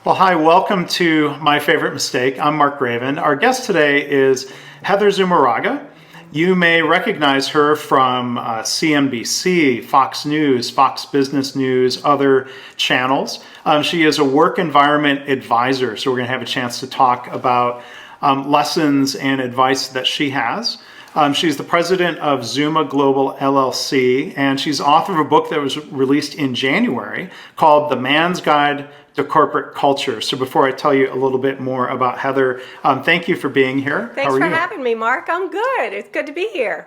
Well, hi, welcome to My Favorite Mistake. I'm Mark Graban. Our guest today is Heather Zumarraga. You may recognize her from CNBC, Fox News, Fox Business News, other channels. She is a work environment advisor, so we're going to have a chance to talk about lessons and advice that she has. She's the president of Zuma Global LLC, and she's author of a book that was released in January called The Man's Guide to Corporate Culture. So before I tell you a little bit more about Heather, thank you for being here. Thanks for having me, Mark. I'm good. It's good to be here.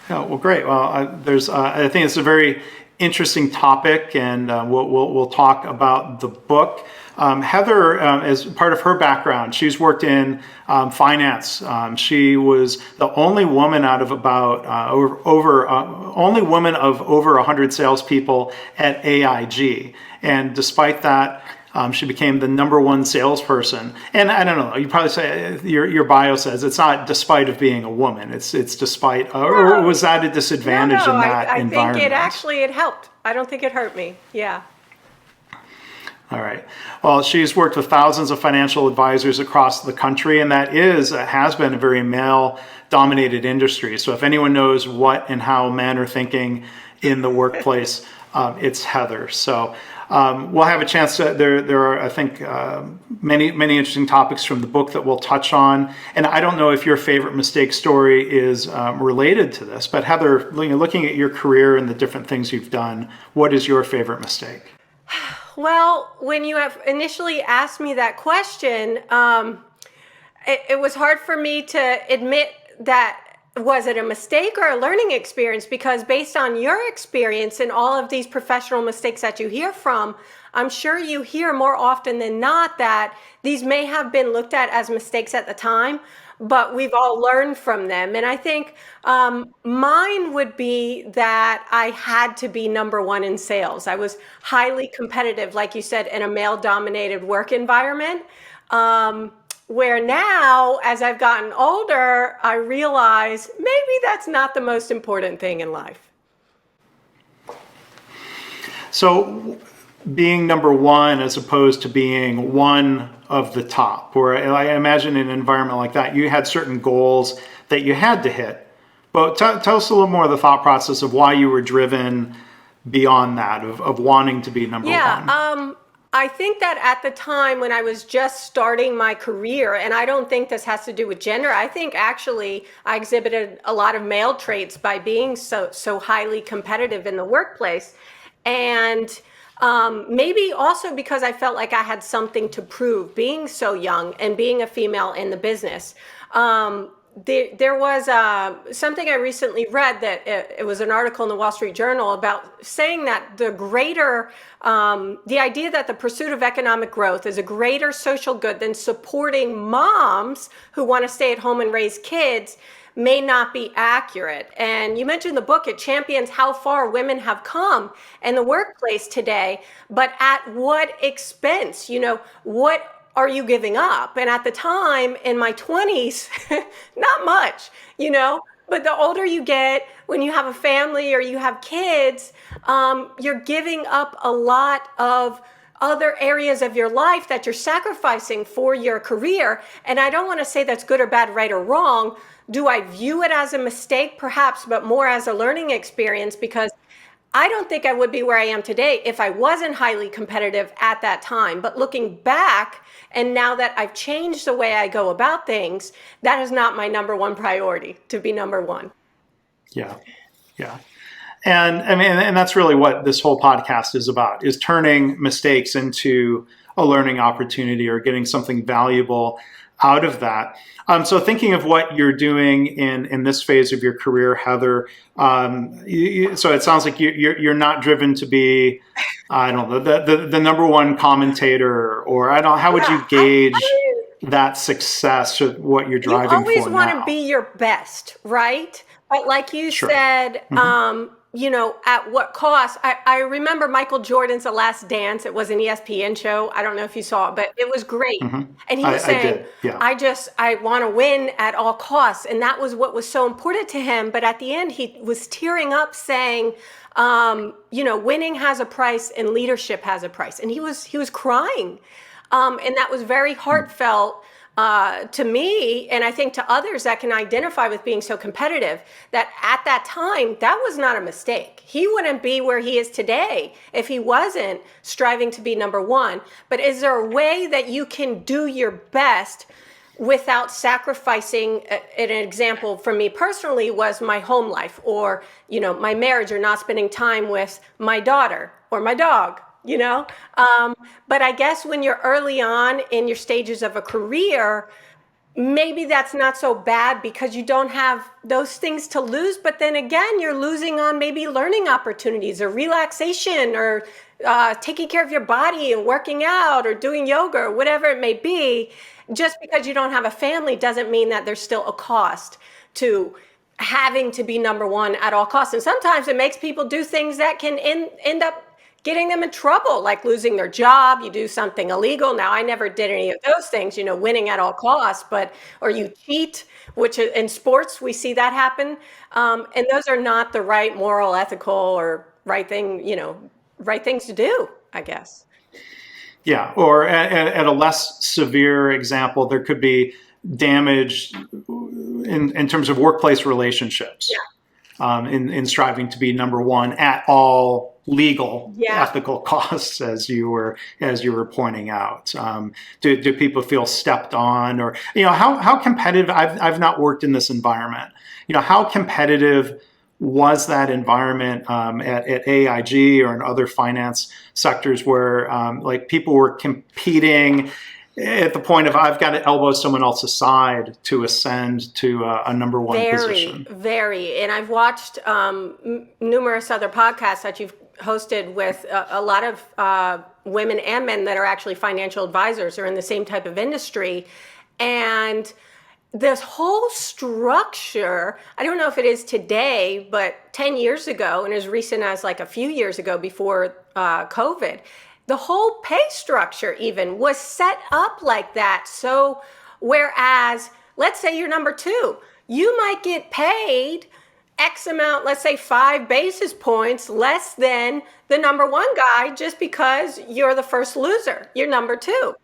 Oh, well, great. Well, I think it's a very interesting topic, and we'll talk about the book. Heather, as part of her background, she's worked in finance. She was the only woman out of about only woman of over 100 salespeople at AIG, and despite that, she became the #1 salesperson. And I don't know, you probably say your bio says it's not despite of being a woman. It's despite, or was that a disadvantage in that environment? I think it helped. I don't think it hurt me. Yeah. All right. Well, she's worked with thousands of financial advisors across the country, and that has been a very male-dominated industry. So if anyone knows what and how men are thinking in the workplace, it's Heather. So we'll have a chance to, there are, I think, many interesting topics from the book that we'll touch on. And I don't know if your favorite mistake story is related to this, but Heather, looking at your career and the different things you've done, what is your favorite mistake? Well, when you have initially asked me that question, it was hard for me to admit that was it a mistake or a learning experience, because based on your experience and all of these professional mistakes that you hear from, I'm sure you hear more often than not that these may have been looked at as mistakes at the time, but we've all learned from them. And I think mine would be that I had to be #1 in sales. I was highly competitive, like you said, in a male-dominated work environment. Where now, as I've gotten older, I realize maybe that's not the most important thing in life. So being #1 as opposed to being one of the top, or I imagine in an environment like that, you had certain goals that you had to hit. But tell us a little more of the thought process of why you were driven beyond that, of wanting to be #1. Yeah, I think that at the time when I was just starting my career, and I don't think this has to do with gender, I think actually I exhibited a lot of male traits by being so highly competitive in the workplace. And maybe also because I felt like I had something to prove, being so young and being a female in the business. There was something I recently read that it was an article in the Wall Street Journal about saying that the idea that the pursuit of economic growth is a greater social good than supporting moms who want to stay at home and raise kids may not be accurate. And you mentioned the book, it champions how far women have come in the workplace today, but at what expense? What are you giving up? And at the time in my 20s, not much, but the older you get, when you have a family or you have kids, you're giving up a lot of other areas of your life that you're sacrificing for your career. And I don't want to say that's good or bad, right or wrong. Do I view it as a mistake? Perhaps, but more as a learning experience, because I don't think I would be where I am today if I wasn't highly competitive at that time. But looking back, and now that I've changed the way I go about things, that is not my #1 priority, to be #1. Yeah. And I mean, and that's really what this whole podcast is about, is turning mistakes into a learning opportunity or getting something valuable out of that. So thinking of what you're doing in this phase of your career, Heather, so it sounds like you're not driven to be, I don't know, the #1 commentator, or I don't. How would you gauge that success, or what you're driving for now? You always want to be your best, right? But like you said, at what cost? I remember Michael Jordan's The Last Dance. It was an ESPN show. I don't know if you saw it, but it was great. Hmm. And he was I saying, did. Yeah. I want to win at all costs. And that was what was so important to him. But at the end, he was tearing up saying, winning has a price and leadership has a price. And he was crying. And that was very heartfelt to me, and I think to others that can identify with being so competitive, that at that time, that was not a mistake. He wouldn't be where he is today if he wasn't striving to be number one. But is there a way that you can do your best without sacrificing? An example for me personally was my home life, or my marriage, or not spending time with my daughter or my dog. But I guess when you're early on in your stages of a career, maybe that's not so bad because you don't have those things to lose. But then again, you're losing on maybe learning opportunities or relaxation, or taking care of your body and working out or doing yoga or whatever it may be. Just because you don't have a family doesn't mean that there's still a cost to having to be number one at all costs. And sometimes it makes people do things that can end up getting them in trouble, like losing their job. You do something illegal. Now, I never did any of those things, winning at all costs, or you cheat, which in sports, we see that happen. And those are not the right moral, ethical, or right things to do, I guess. Yeah. Or at a less severe example, there could be damage in terms of workplace relationships. Yeah. In striving to be number one at all legal, Yeah. ethical costs, as you were pointing out. Do people feel stepped on, or how competitive? I've not worked in this environment. How competitive was that environment at AIG or in other finance sectors where like people were competing at the point of I've got to elbow someone else aside to ascend to a number one position? Very. And I've watched numerous other podcasts that you've hosted with a lot of women and men that are actually financial advisors or in the same type of industry. And this whole structure, I don't know if it is today, but 10 years ago, and as recent as like a few years ago before COVID, the whole pay structure even was set up like that. So whereas, let's say you're number two, you might get paid X amount, let's say 5 basis points less than the number one guy just because you're the first loser. You're number two.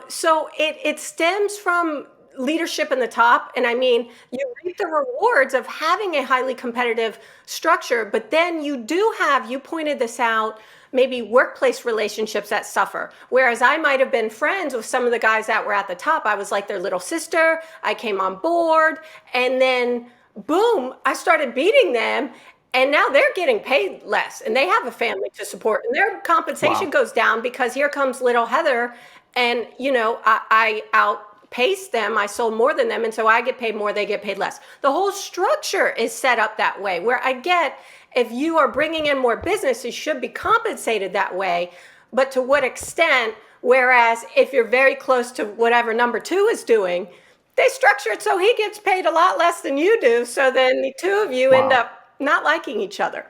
So it stems from leadership in the top. And I mean, you reap the rewards of having a highly competitive structure, but then you pointed this out, maybe workplace relationships that suffer. Whereas I might have been friends with some of the guys that were at the top. I was like their little sister. I came on board, and then boom, I started beating them. And now they're getting paid less, and they have a family to support, and their compensation goes down because here comes little Heather, and I outpaced them. I sold more than them, and so I get paid more, they get paid less. The whole structure is set up that way, where I get, if you are bringing in more business, you should be compensated that way. But to what extent? Whereas if you're very close to whatever number two is doing, they structure it so he gets paid a lot less than you do. So then the two of you end up not liking each other.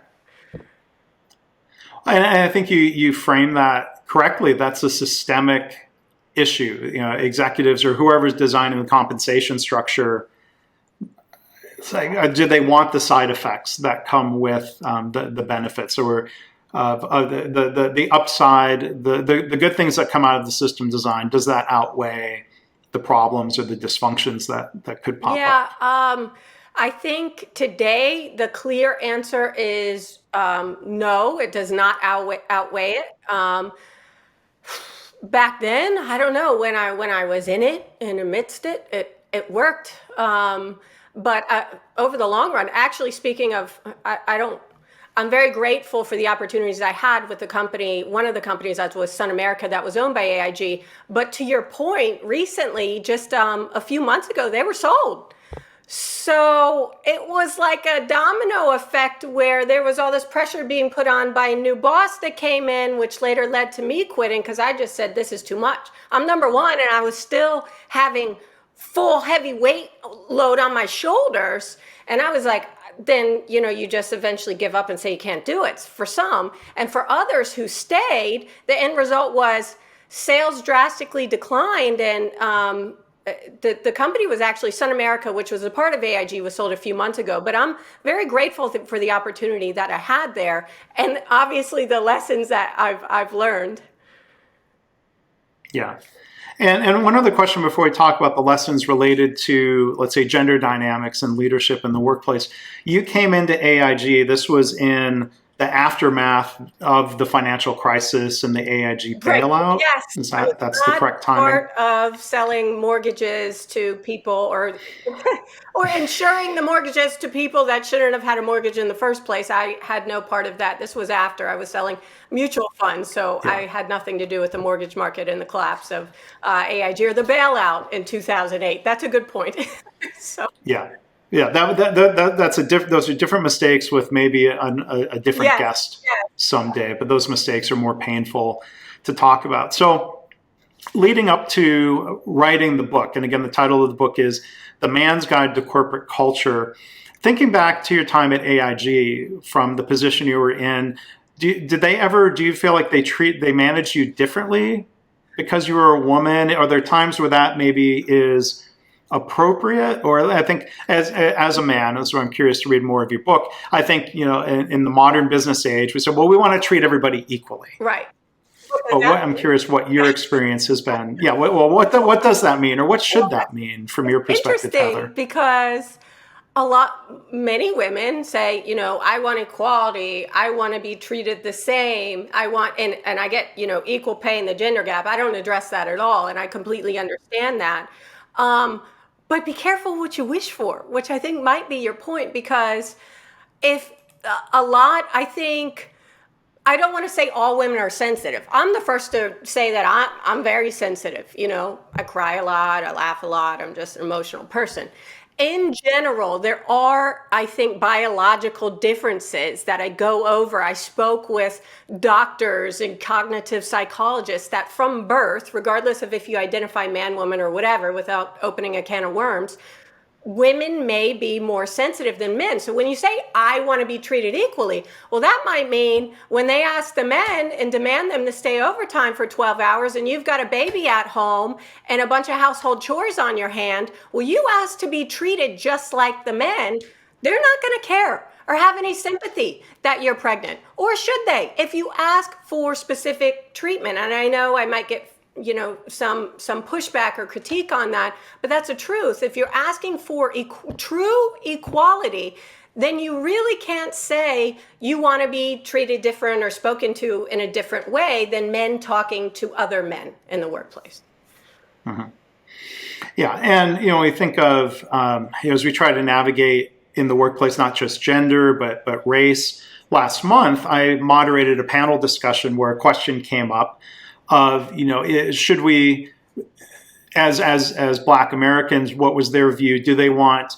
And I think you frame that correctly. That's a systemic issue. Executives or whoever's designing the compensation structure, do they want the side effects that come with the benefits, or the upside, the good things that come out of the system design? Does that outweigh the problems or the dysfunctions that could pop up? Yeah, I think today the clear answer is no, it does not outweigh it. Back then, I don't know, when I was in it and amidst it, it worked. But over the long run, actually speaking of, I'm very grateful for the opportunities I had with the company. One of the companies that was Sun America that was owned by AIG. But to your point, recently, just a few months ago, they were sold. So it was like a domino effect where there was all this pressure being put on by a new boss that came in, which later led to me quitting because I just said, this is too much. I'm number one, and I was still having full heavy weight load on my shoulders. And I was like, then you just eventually give up and say you can't do it for some. And for others who stayed, the end result was sales drastically declined, and the company was actually Sun America, which was a part of AIG, was sold a few months ago. But I'm very grateful for the opportunity that I had there, and obviously the lessons that I've learned. Yeah. And one other question before we talk about the lessons related to, let's say, gender dynamics and leadership in the workplace. You came into AIG, this was in the aftermath of the financial crisis and the AIG Right. bailout. Yes. That's the correct timing? Part of selling mortgages to people, or or insuring the mortgages to people that shouldn't have had a mortgage in the first place. I had no part of that. This was after I was selling mutual funds, so Yeah. I had nothing to do with the mortgage market and the collapse of AIG or the bailout in 2008. That's a good point. So Yeah. Yeah, those are different mistakes with maybe a different yes, guest yes. someday, but those mistakes are more painful to talk about. So leading up to writing the book, and again, the title of the book is The Man's Guide to Corporate Culture. Thinking back to your time at AIG from the position you were in, do you feel like they managed you differently because you were a woman? Are there times where that maybe is appropriate? Or I think as a man, and so I'm curious to read more of your book, I think, in the modern business age, we said, well, we want to treat everybody equally. Right. But I'm curious what your experience has been. Yeah, what does that mean, or what should that mean from your perspective, Interesting, Heather? because many women say, I want equality. I want to be treated the same. I want, and I get, equal pay in the gender gap. I don't address that at all, and I completely understand that. But be careful what you wish for, which I think might be your point, because if I think, I don't want to say all women are sensitive. I'm the first to say that I'm very sensitive. I cry a lot, I laugh a lot, I'm just an emotional person. In general, there are, I think, biological differences that I go over. I spoke with doctors and cognitive psychologists that from birth, regardless of if you identify man, woman, or whatever, without opening a can of worms, women may be more sensitive than men. So when you say, I want to be treated equally, well, that might mean when they ask the men and demand them to stay overtime for 12 hours and you've got a baby at home and a bunch of household chores on your hand, well, you ask to be treated just like the men, they're not going to care or have any sympathy that you're pregnant. Or should they? If you ask for specific treatment, and I know I might get some pushback or critique on that, but that's the truth. If you're asking for true equality, then you really can't say you want to be treated different or spoken to in a different way than men talking to other men in the workplace. Mm-hmm. Yeah, and we think of as we try to navigate in the workplace, not just gender but race. Last month, I moderated a panel discussion where a question came up of, should we, as Black Americans, what was their view? Do they want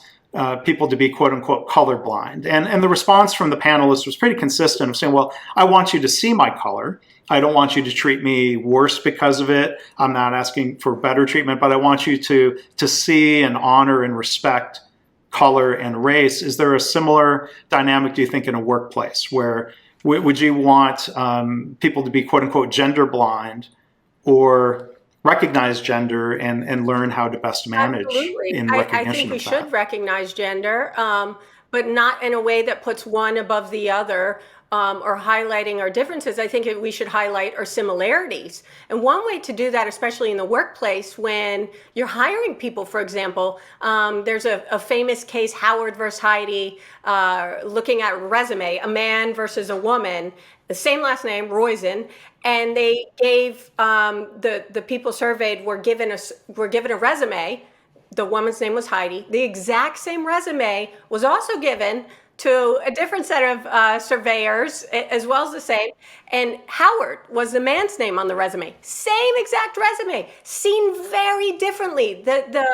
people to be quote unquote colorblind? And the response from the panelists was pretty consistent of saying, well, I want you to see my color. I don't want you to treat me worse because of it. I'm not asking for better treatment, but I want you to see and honor and respect color and race. Is there a similar dynamic, do you think, in a workplace where would you want people to be quote unquote gender blind or recognize gender and learn how to best manage Absolutely. in recognition I think we of that? should recognize gender, but not in a way that puts one above the other, or highlighting our differences. I think we should highlight our similarities. And one way to do that, especially in the workplace, when you're hiring people, for example, there's a famous case, Howard versus Heidi, looking at resume, a man versus a woman, the same last name, Roizen, and they gave the people surveyed were given a resume. The woman's name was Heidi. The exact same resume was also given to a different set of surveyors, as well as the same. And Howard was the man's name on the resume. Same exact resume, seen very differently. The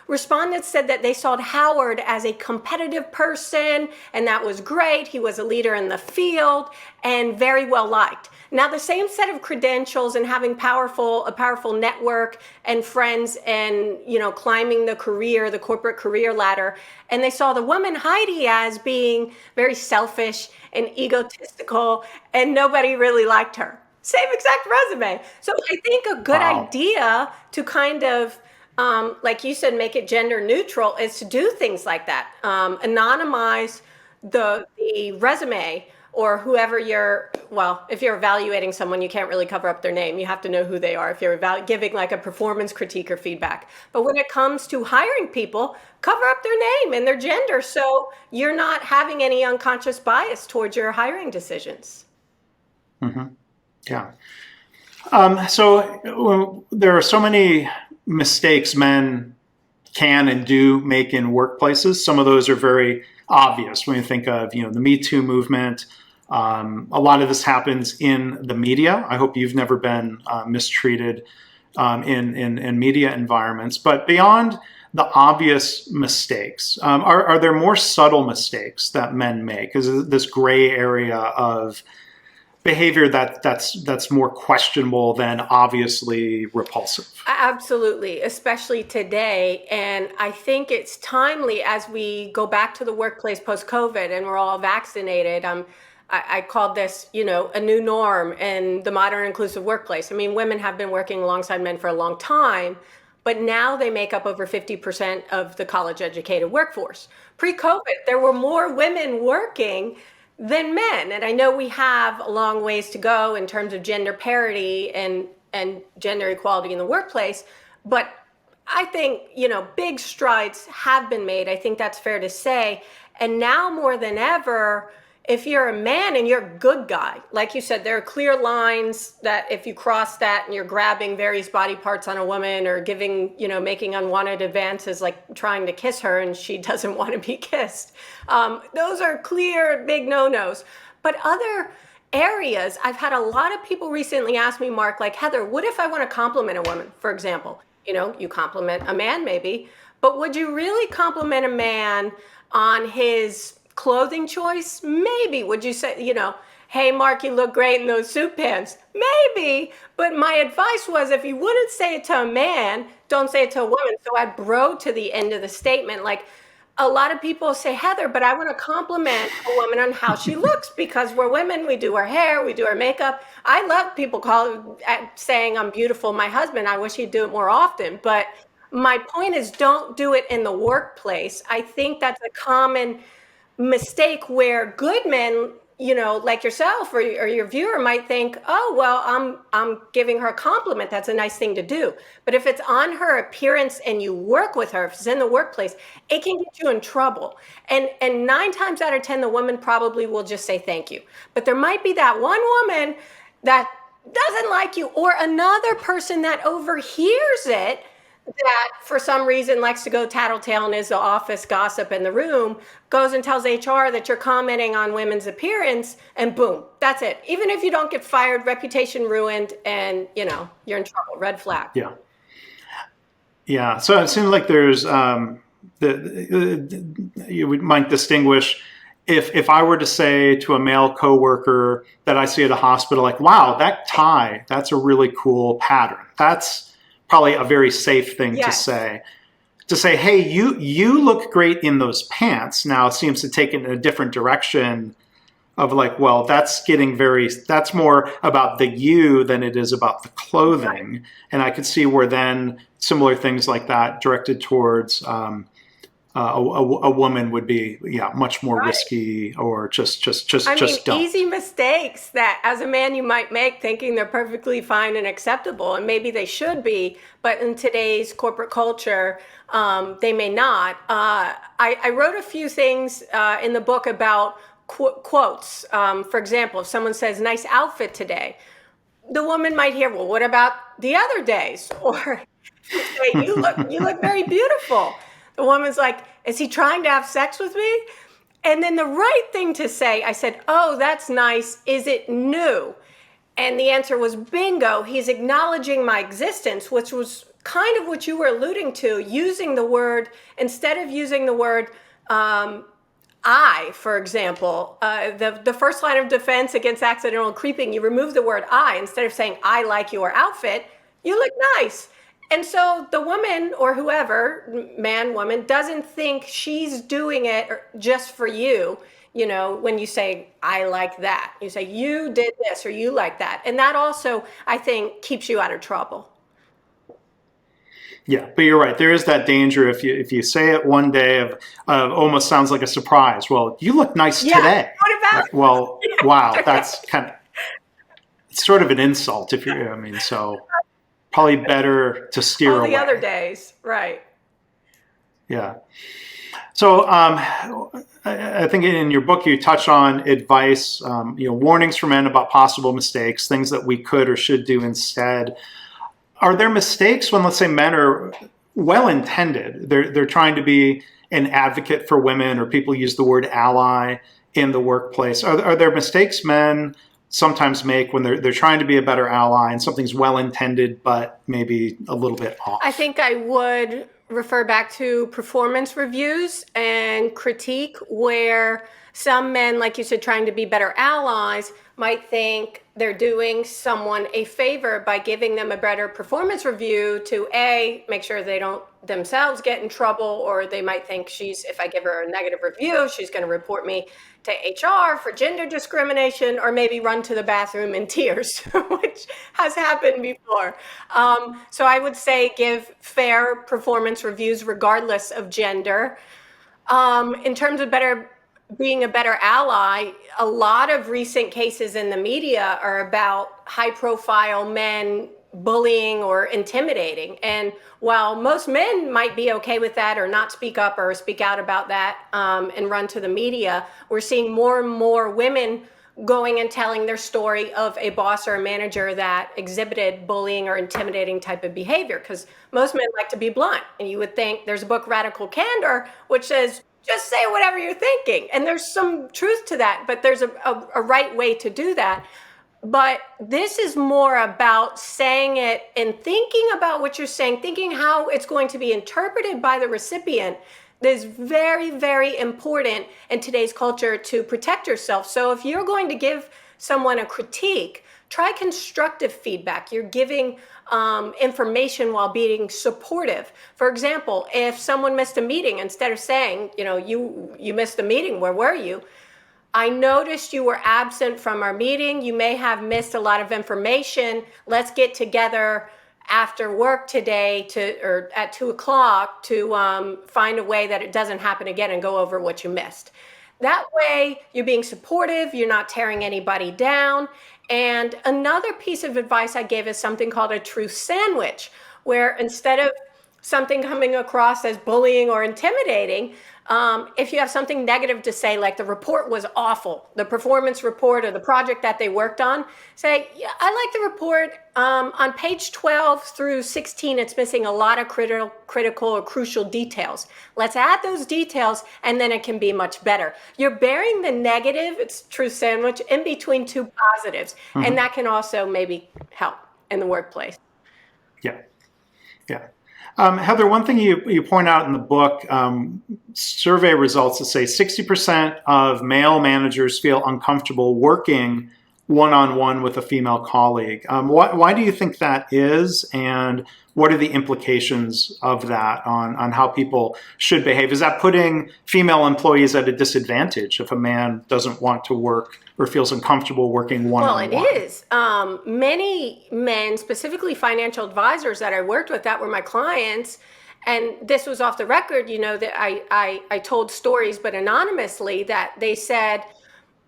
respondents said that they saw Howard as a competitive person, and that was great. He was a leader in the field and very well liked. Now, the same set of credentials and having a powerful network and friends and, climbing the corporate career ladder. And they saw the woman Heidi as being very selfish and egotistical, and nobody really liked her. Same exact resume. So I think a good Wow. idea to kind of, like you said, make it gender neutral is to do things like that. Anonymize the resume, or whoever if you're evaluating someone, you can't really cover up their name. You have to know who they are if you're giving like a performance critique or feedback. But when it comes to hiring people, cover up their name and their gender so you're not having any unconscious bias towards your hiring decisions. Yeah. So there are so many mistakes men can and do make in workplaces. Some of those are very obvious when you think of, the Me Too movement. A lot of this happens in the media. I hope you've never been mistreated in media environments. But beyond the obvious mistakes, are there more subtle mistakes that men make? Is this gray area of behavior that's more questionable than obviously repulsive? Absolutely, especially today. And I think it's timely as we go back to the workplace post-COVID and we're all vaccinated. I called this, a new norm in the modern inclusive workplace. I mean, women have been working alongside men for a long time, but now they make up over 50% of the college-educated workforce. Pre-COVID, there were more women working than men. And I know we have a long ways to go in terms of gender parity and gender equality in the workplace. But I think, big strides have been made. I think that's fair to say. And now more than ever, if you're a man and you're a good guy, like you said, there are clear lines that if you cross that and you're grabbing various body parts on a woman or giving, making unwanted advances, like trying to kiss her and she doesn't want to be kissed. Those are clear, big no-nos. But other areas, I've had a lot of people recently ask me, Mark, like, Heather, what if I want to compliment a woman, for example? You compliment a man maybe, but would you really compliment a man on his clothing choice? Maybe. Would you say, hey, Mark, you look great in those suit pants? Maybe. But my advice was, if you wouldn't say it to a man, don't say it to a woman. So I broke to the end of the statement. Like, a lot of people say, Heather, but I want to compliment a woman on how she looks because we're women. We do our hair, we do our makeup. I love people saying I'm beautiful. My husband, I wish he'd do it more often. But my point is, don't do it in the workplace. I think that's a common mistake where good men, like yourself or your viewer might think, oh, well, I'm giving her a compliment. That's a nice thing to do. But if it's on her appearance and you work with her, if it's in the workplace, it can get you in trouble. And 9 times out of 10, the woman probably will just say thank you. But there might be that one woman that doesn't like you, or another person that overhears it, that for some reason likes to go tattletale and is the office gossip in the room, goes and tells HR that you're commenting on women's appearance, and boom, that's it. Even if you don't get fired, reputation ruined, and you're in trouble. Red flag. Yeah. So it seems like there's you might distinguish if I were to say to a male coworker that I see at a hospital, like, wow, that tie, that's a really cool pattern. That's probably a very safe thing to say. To say, hey, you look great in those pants. Now it seems to take it in a different direction of like, well, that's more about the you than it is about the clothing. Right. And I could see where then similar things like that directed towards a woman would be, much more risky, or just don't. Easy mistakes that as a man you might make thinking they're perfectly fine and acceptable, and maybe they should be, but in today's corporate culture, they may not. I wrote a few things in the book about quotes. For example, if someone says, nice outfit today, the woman might hear, well, what about the other days? Or say, you look very beautiful. The woman's like, is he trying to have sex with me? And then the right thing to say, I said, oh, that's nice. Is it new? And the answer was bingo. He's acknowledging my existence, which was kind of what you were alluding to, using the word, instead of using the word, I, for example, the first line of defense against accidental creeping, you remove the word I. Instead of saying, I like your outfit, you look nice. And so the woman or whoever, man, woman, doesn't think she's doing it just for you. You know, when you say, I like that, you say, you did this or you like that. And that also, I think, keeps you out of trouble. Yeah, but you're right. There is that danger if you say it one day of almost sounds like a surprise. Well, you look nice Yeah. today. What about? Like, well, wow, that's kind of it's sort of an insult if you. I mean, so probably better to steer All away. the other days, right? Yeah. So I think in your book you touch on advice, warnings for men about possible mistakes, things that we could or should do instead. Are there mistakes when, let's say, men are well-intended? They're trying to be an advocate for women, or people use the word ally in the workplace. Are there mistakes men sometimes make when they're trying to be a better ally and something's well-intended but maybe a little bit off? I think I would refer back to performance reviews and critique, where some men, like you said, trying to be better allies, might think they're doing someone a favor by giving them a better performance review to make sure they don't themselves get in trouble, or they might think if I give her a negative review, she's going to report me to HR for gender discrimination, or maybe run to the bathroom in tears, which has happened before. So I would say give fair performance reviews regardless of gender. In terms of being a better ally, a lot of recent cases in the media are about high-profile men bullying or intimidating. And while most men might be okay with that or not speak up or speak out about that and run to the media, we're seeing more and more women going and telling their story of a boss or a manager that exhibited bullying or intimidating type of behavior, because most men like to be blunt. And you would think there's a book, Radical Candor, which says, just say whatever you're thinking. And there's some truth to that, but there's a right way to do that. But this is more about saying it and thinking about what you're saying, thinking how it's going to be interpreted by the recipient. That is very, very important in today's culture to protect yourself. So if you're going to give someone a critique, try constructive feedback. You're giving information while being supportive. For example, if someone missed a meeting, instead of saying, you missed the meeting, where were you? I noticed you were absent from our meeting. You may have missed a lot of information. Let's get together after work today or at 2:00 to find a way that it doesn't happen again and go over what you missed. That way you're being supportive, you're not tearing anybody down. And another piece of advice I gave is something called a truth sandwich, where instead of something coming across as bullying or intimidating, if you have something negative to say, like the report was awful, the performance report or the project that they worked on, say, yeah, I like the report. On page 12 through 16, it's missing a lot of critical or crucial details. Let's add those details, and then it can be much better. You're bearing the negative, it's truth sandwich, in between two positives. Mm-hmm. And that can also maybe help in the workplace. Yeah. Yeah. Heather, one thing you point out in the book, survey results that say 60% of male managers feel uncomfortable working one-on-one with a female colleague. Why do you think that is, and what are the implications of that on how people should behave? Is that putting female employees at a disadvantage if a man doesn't want to work or feels uncomfortable working one-on-one? Well, it is. Many men, specifically financial advisors that I worked with that were my clients, and this was off the record, that I told stories, but anonymously, that they said,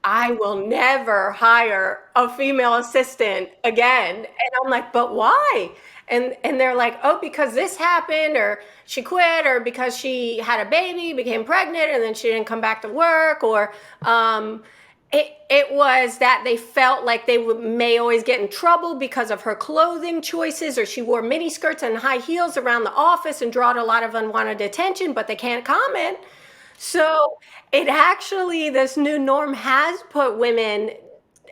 I will never hire a female assistant again. And I'm like, but why? And they're like, oh, because this happened, or she quit, or because she had a baby, became pregnant, and then she didn't come back to work, or it was that they felt like they may always get in trouble because of her clothing choices, or she wore mini skirts and high heels around the office and drawed a lot of unwanted attention, but they can't comment. So it actually, this new norm has put women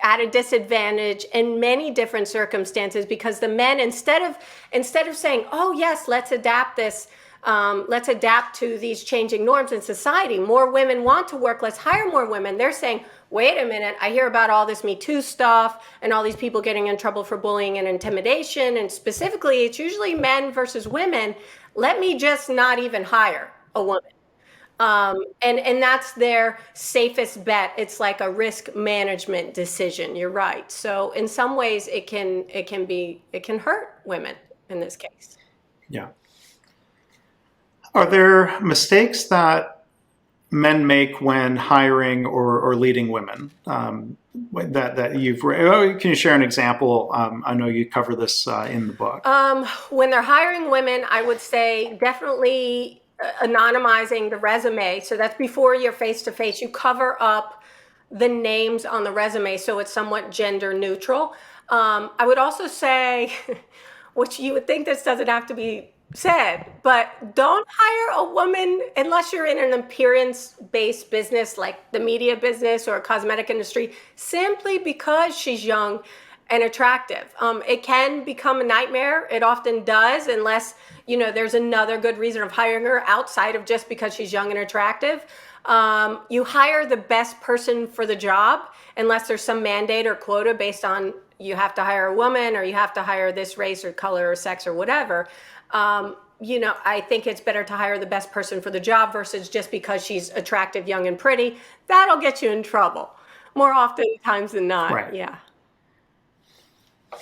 at a disadvantage in many different circumstances, because the men, instead of saying, oh yes, let's adapt this Let's adapt to these changing norms in society. More women want to work. Let's hire more women. They're saying, wait a minute, I hear about all this Me Too stuff and all these people getting in trouble for bullying and intimidation. And specifically, it's usually men versus women. Let me just not even hire a woman. And that's their safest bet. It's like a risk management decision. You're right. So in some ways, it can hurt women in this case. Yeah. Are there mistakes that men make when hiring or leading women that you've can you share an example? I know you cover this in the book. When they're hiring women, I would say definitely anonymizing the resume. So that's before you're face to face. You cover up the names on the resume so it's somewhat gender neutral. I would also say, which you would think this doesn't have to be said, but don't hire a woman unless you're in an appearance-based business like the media business or cosmetic industry, simply because she's young and attractive. It can become a nightmare. It often does, unless there's another good reason of hiring her outside of just because she's young and attractive. You hire the best person for the job, unless there's some mandate or quota based on you have to hire a woman or you have to hire this race or color or sex or whatever. I think it's better to hire the best person for the job versus just because she's attractive, young, and pretty. That'll get you in trouble more often times than not. Right. Yeah.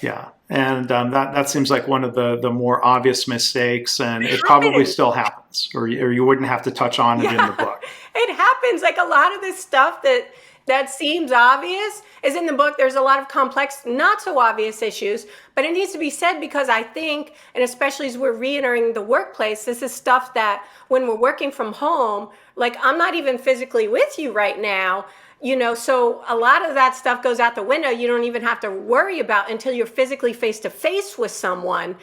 Yeah, and that seems like one of the more obvious mistakes, and it probably still happens, or you wouldn't have to touch on it in the book. It happens. Like a lot of this stuff that seems obvious is in the book. There's a lot of complex, not so obvious issues, but it needs to be said because I think, and especially as we're re-entering the workplace, this is stuff that when we're working from home, like I'm not even physically with you right now, so a lot of that stuff goes out the window. You don't even have to worry about until you're physically face to face with someone.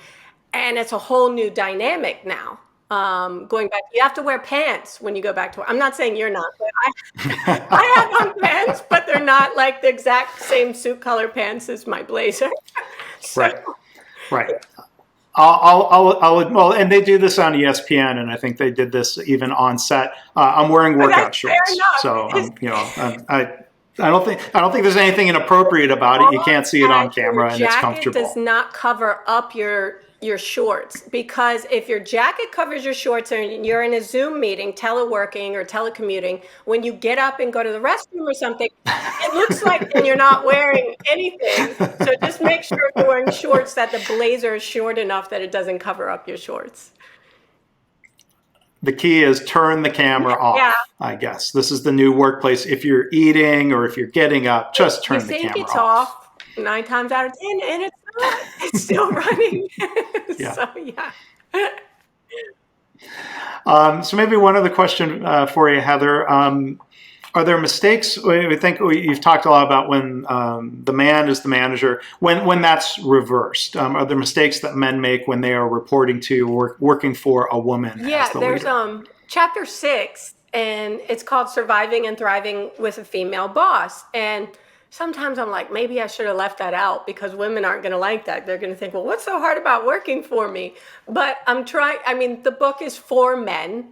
And it's a whole new dynamic now. Going back, you have to wear pants when you go back to work. I'm not saying you're not, but I have on pants, but they're not like the exact same suit color pants as my blazer. Right. Well, and they do this on ESPN, and I think they did this even on set. I'm wearing workout shorts, so I don't think there's anything inappropriate about it. You can't see it on camera, and it's comfortable. Your jacket does not cover up your shorts, because if your jacket covers your shorts and you're in a Zoom meeting, teleworking or telecommuting, when you get up and go to the restroom or something, it looks like you're not wearing anything. So just make sure if you're wearing shorts that the blazer is short enough that it doesn't cover up your shorts. The key is turn the camera off. Yeah. I guess this is the new workplace. If you're eating or if you're getting up, just turn the camera off. You think it's off 9 times out of 10, and it's not. It's still running. Yeah. So yeah. So maybe one other question for you, Heather. Are there mistakes? We think you've talked a lot about when the man is the manager, when that's reversed. Are there mistakes that men make when they are reporting to or working for a woman? Yeah, as the there's leader? chapter 6, and it's called Surviving and Thriving with a Female Boss. And sometimes I'm like, maybe I should have left that out because women aren't going to like that. They're going to think, well, what's so hard about working for me? But I'm trying. I mean, the book is for men.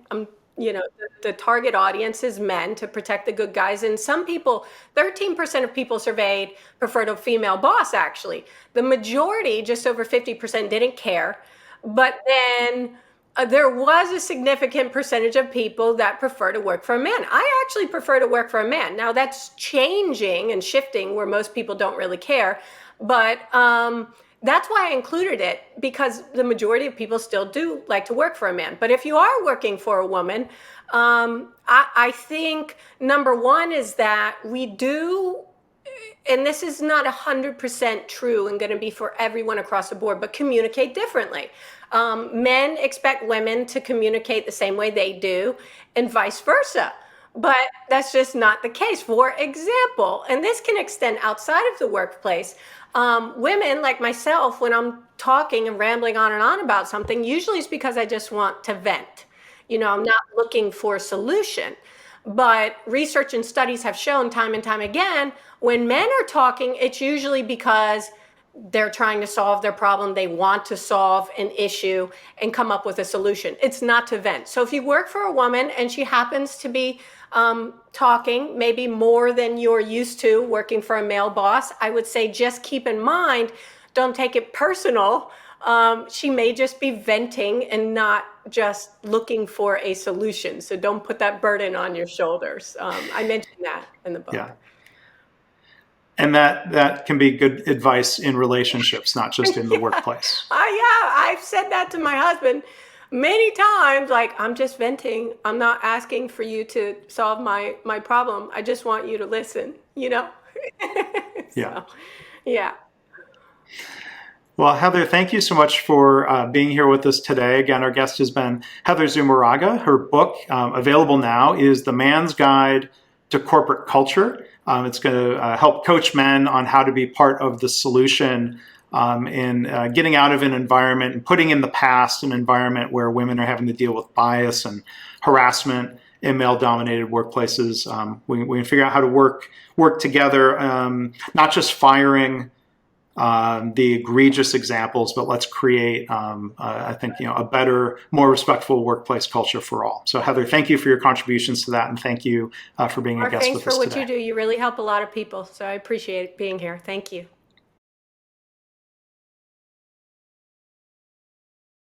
The target audience is men, to protect the good guys. And some people, 13% of people surveyed preferred a female boss, actually. The majority, just over 50%, didn't care. But then there was a significant percentage of people that prefer to work for a man. I actually prefer to work for a man. Now, that's changing and shifting where most people don't really care. But that's why I included it, because the majority of people still do like to work for a man. But if you are working for a woman, I think number one is that we do, and this is not 100% true and going to be for everyone across the board, but communicate differently. Men expect women to communicate the same way they do, and vice versa. But that's just not the case. For example, and this can extend outside of the workplace, women like myself, when I'm talking and rambling on and on about something, usually it's because I just want to vent. I'm not looking for a solution. But research and studies have shown time and time again, when men are talking, it's usually because they're trying to solve their problem. They want to solve an issue and come up with a solution. It's not to vent. So if you work for a woman and she happens to be talking maybe more than you're used to working for a male boss, I would say just keep in mind, don't take it personal. She may just be venting and not just looking for a solution. So don't put that burden on your shoulders. I mentioned that in the book. Yeah. And that can be good advice in relationships, not just in the workplace. Yeah, I've said that to my husband many times. Like, I'm just venting. I'm not asking for you to solve my problem. I just want you to listen, Yeah. So, yeah. Well, Heather, thank you so much for being here with us today. Again, our guest has been Heather Zumarraga. Her book, available now, is The Man's Guide to Corporate Culture. It's going to help coach men on how to be part of the solution in getting out of an environment and putting in the past an environment where women are having to deal with bias and harassment in male-dominated workplaces. We can figure out how to work together, not just firing the egregious examples, but let's create, I think, a better, more respectful workplace culture for all. So, Heather, thank you for your contributions to that, and thank you for being a guest with us today. Thanks for what you do. You really help a lot of people, so I appreciate being here. Thank you.